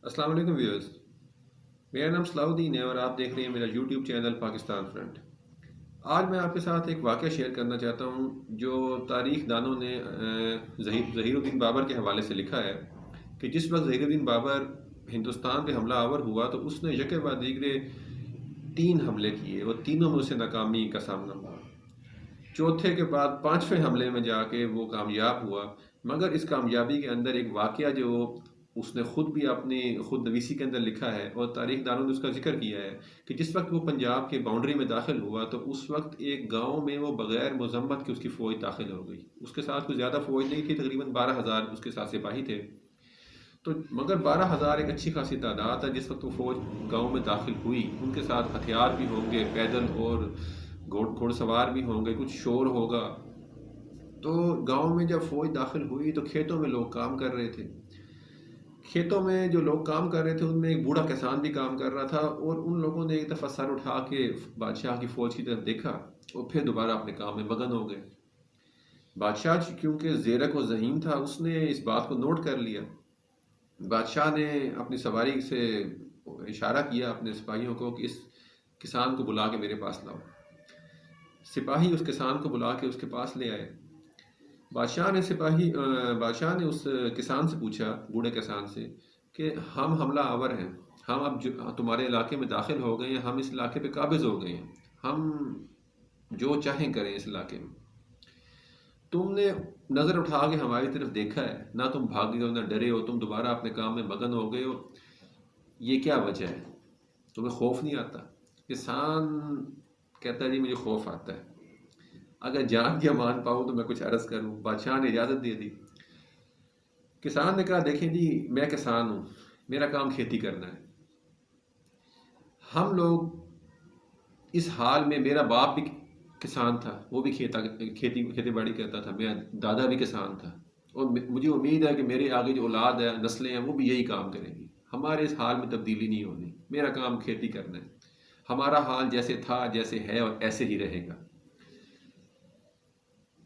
السلام علیکم ویورز، میرا نام صلاح الدین ہے اور آپ دیکھ رہے ہیں میرا یوٹیوب چینل پاکستان فرنٹ۔ آج میں آپ کے ساتھ ایک واقعہ شیئر کرنا چاہتا ہوں جو تاریخ دانوں نے ظہیر الدین بابر کے حوالے سے لکھا ہے کہ جس وقت ظہیر الدین بابر ہندوستان پہ حملہ آور ہوا تو اس نے یکے بعد دیگرے 3 حملے کیے اور تینوں میں اسے ناکامی کا سامنا ہوا۔ چوتھے کے بعد 5ویں حملے میں جا کے وہ کامیاب ہوا، مگر اس کامیابی کے اندر ایک واقعہ جو اس نے خود بھی اپنی خود نویسی کے اندر لکھا ہے اور تاریخ دانوں نے اس کا ذکر کیا ہے کہ جس وقت وہ پنجاب کے باؤنڈری میں داخل ہوا تو اس وقت ایک گاؤں میں وہ بغیر مذمت کے اس کی فوج داخل ہو گئی۔ اس کے ساتھ کوئی زیادہ فوج نہیں تھی، تقریباً 12,000 اس کے ساتھ سپاہی تھے۔ تو مگر 12,000 ایک اچھی خاصی تعداد ہے۔ جس وقت وہ فوج گاؤں میں داخل ہوئی ان کے ساتھ ہتھیار بھی ہوں گے، پیدل اور گھوڑ سوار بھی ہوں گے، کچھ شور ہوگا۔ تو گاؤں میں جب فوج داخل ہوئی تو کھیتوں میں لوگ کام کر رہے تھے۔ کھیتوں میں جو لوگ کام کر رہے تھے ان میں ایک بوڑھا کسان بھی کام کر رہا تھا، اور ان لوگوں نے ایک دفعہ سر اٹھا کے بادشاہ کی فوج کی طرف دیکھا اور پھر دوبارہ اپنے کام میں مگن ہو گئے۔ بادشاہ کیونکہ زیرک و ذہین تھا، اس نے اس بات کو نوٹ کر لیا۔ بادشاہ نے اپنی سواری سے اشارہ کیا اپنے سپاہیوں کو کہ اس کسان کو بلا کے میرے پاس لاؤ۔ سپاہی اس کسان کو بلا کے اس کے پاس لے آئے۔ بادشاہ نے اس کسان سے پوچھا، بوڑھے کسان سے، کہ ہم حملہ آور ہیں، ہم اب تمہارے علاقے میں داخل ہو گئے ہیں، ہم اس علاقے پہ قابض ہو گئے ہیں، ہم جو چاہیں کریں اس علاقے میں۔ تم نے نظر اٹھا کے ہماری طرف دیکھا ہے، نہ تم بھاگے ہو نہ ڈرے ہو، تم دوبارہ اپنے کام میں مگن ہو گئے ہو، یہ کیا وجہ ہے؟ تمہیں خوف نہیں آتا؟ کسان کہتا ہے جی مجھے خوف آتا ہے، اگر جان یا مان پاؤں تو میں کچھ عرض کروں۔ بادشاہ نے اجازت دے دی۔ کسان نے کہا دیکھیں جی میں کسان ہوں، میرا کام کھیتی کرنا ہے، ہم لوگ اس حال میں، میرا باپ بھی کسان تھا، وہ بھی کھیتی باڑی کرتا تھا، میرا دادا بھی کسان تھا، اور مجھے امید ہے کہ میرے آگے جو اولاد ہے، نسلیں ہیں، وہ بھی یہی کام کریں گی۔ ہمارے اس حال میں تبدیلی نہیں ہونی، میرا کام کھیتی کرنا ہے، ہمارا حال جیسے تھا جیسے ہے اور ایسے ہی رہے گا۔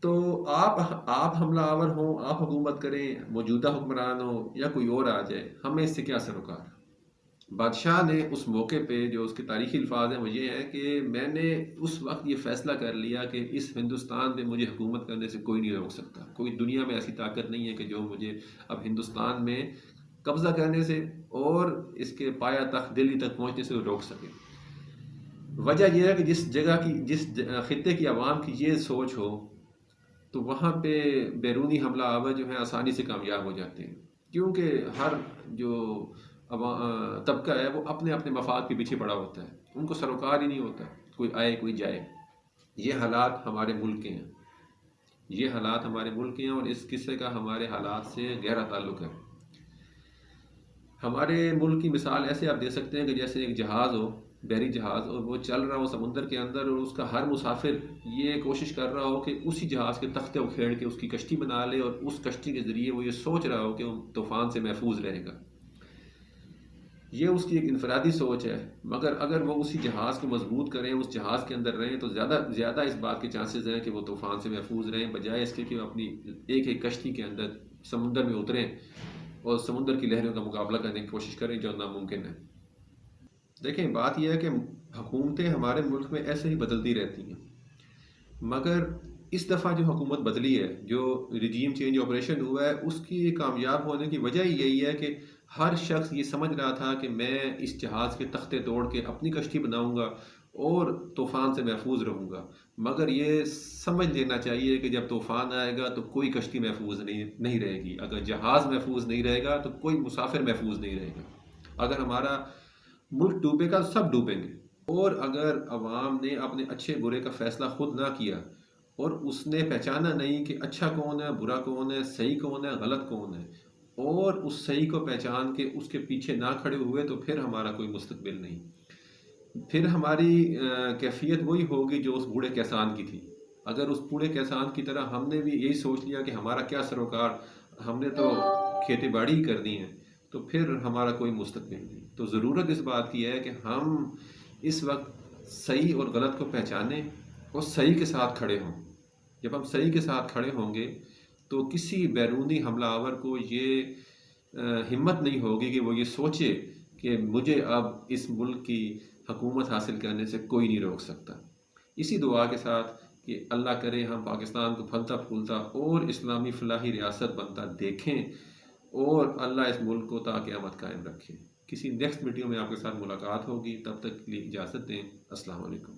تو آپ حملہ آور ہوں، آپ حکومت کریں، موجودہ حکمران ہو یا کوئی اور آ جائے، ہمیں اس سے کیا سروکار؟ بادشاہ نے اس موقع پہ جو اس کے تاریخی الفاظ ہیں وہ یہ ہے کہ میں نے اس وقت یہ فیصلہ کر لیا کہ اس ہندوستان میں مجھے حکومت کرنے سے کوئی نہیں روک سکتا، کوئی دنیا میں ایسی طاقت نہیں ہے کہ جو مجھے اب ہندوستان میں قبضہ کرنے سے اور اس کے پایہ تخت دلی تک پہنچنے سے روک سکے۔ وجہ یہ ہے کہ جس خطے کی عوام کی یہ سوچ ہو تو وہاں پہ بیرونی حملہ آور جو ہیں آسانی سے کامیاب ہو جاتے ہیں، کیونکہ ہر جو طبقہ ہے وہ اپنے اپنے مفاد کے پیچھے پڑا ہوتا ہے، ان کو سروکار ہی نہیں ہوتا کوئی آئے کوئی جائے۔ یہ حالات ہمارے ملک کے ہیں، یہ حالات ہمارے ملک کے ہیں، اور اس قصے کا ہمارے حالات سے گہرا تعلق ہے۔ ہمارے ملک کی مثال ایسے آپ دے سکتے ہیں کہ جیسے ایک جہاز ہو، بحری جہاز، اور وہ چل رہا ہو سمندر کے اندر، اور اس کا ہر مسافر یہ کوشش کر رہا ہو کہ اسی جہاز کے تختے اکھیڑ کے اس کی کشتی بنا لے، اور اس کشتی کے ذریعے وہ یہ سوچ رہا ہو کہ وہ طوفان سے محفوظ رہے گا۔ یہ اس کی ایک انفرادی سوچ ہے، مگر اگر وہ اسی جہاز کو مضبوط کریں، اس جہاز کے اندر رہیں، تو زیادہ اس بات کے چانسز ہیں کہ وہ طوفان سے محفوظ رہیں، بجائے اس کے کہ وہ اپنی ایک کشتی کے اندر سمندر میں اتریں اور سمندر کی لہروں کا مقابلہ کرنے کی کوشش کریں، جو ناممکن ہے۔ دیکھیں بات یہ ہے کہ حکومتیں ہمارے ملک میں ایسے ہی بدلتی رہتی ہیں، مگر اس دفعہ جو حکومت بدلی ہے، جو رجیم چینج آپریشن ہوا ہے، اس کی کامیاب ہونے کی وجہ یہی ہے کہ ہر شخص یہ سمجھ رہا تھا کہ میں اس جہاز کے تختے توڑ کے اپنی کشتی بناؤں گا اور طوفان سے محفوظ رہوں گا، مگر یہ سمجھ لینا چاہیے کہ جب طوفان آئے گا تو کوئی کشتی محفوظ نہیں رہے گی، اگر جہاز محفوظ نہیں رہے گا تو کوئی مسافر محفوظ نہیں رہے گا۔ اگر ہمارا ملک ڈوبے گا تو سب ڈوبیں گے، اور اگر عوام نے اپنے اچھے برے کا فیصلہ خود نہ کیا اور اس نے پہچانا نہیں کہ اچھا کون ہے، برا کون ہے، صحیح کون ہے، غلط کون ہے، اور اس صحیح کو پہچان کے اس کے پیچھے نہ کھڑے ہوئے، تو پھر ہمارا کوئی مستقبل نہیں، پھر ہماری کیفیت وہی ہوگی جو اس بوڑھے کسان کی تھی۔ اگر اس بوڑھے کسان کی طرح ہم نے بھی یہی سوچ لیا کہ ہمارا کیا سروکار، ہم نے تو کھیتی باڑی ہی کرنی ہے، تو پھر ہمارا کوئی مستقبل نہیں۔ تو ضرورت اس بات کی ہے کہ ہم اس وقت صحیح اور غلط کو پہچانیں اور صحیح کے ساتھ کھڑے ہوں۔ جب ہم صحیح کے ساتھ کھڑے ہوں گے تو کسی بیرونی حملہ آور کو یہ ہمت نہیں ہوگی کہ وہ یہ سوچے کہ مجھے اب اس ملک کی حکومت حاصل کرنے سے کوئی نہیں روک سکتا۔ اسی دعا کے ساتھ کہ اللہ کرے ہم پاکستان کو پھلتا پھولتا اور اسلامی فلاحی ریاست بنتا دیکھیں، اور اللہ اس ملک کو تا قیامت قائم رکھے۔ کسی نیکسٹ ویڈیو میں آپ کے ساتھ ملاقات ہوگی، تب تک کے لیے اجازت دیں۔ السلام علیکم۔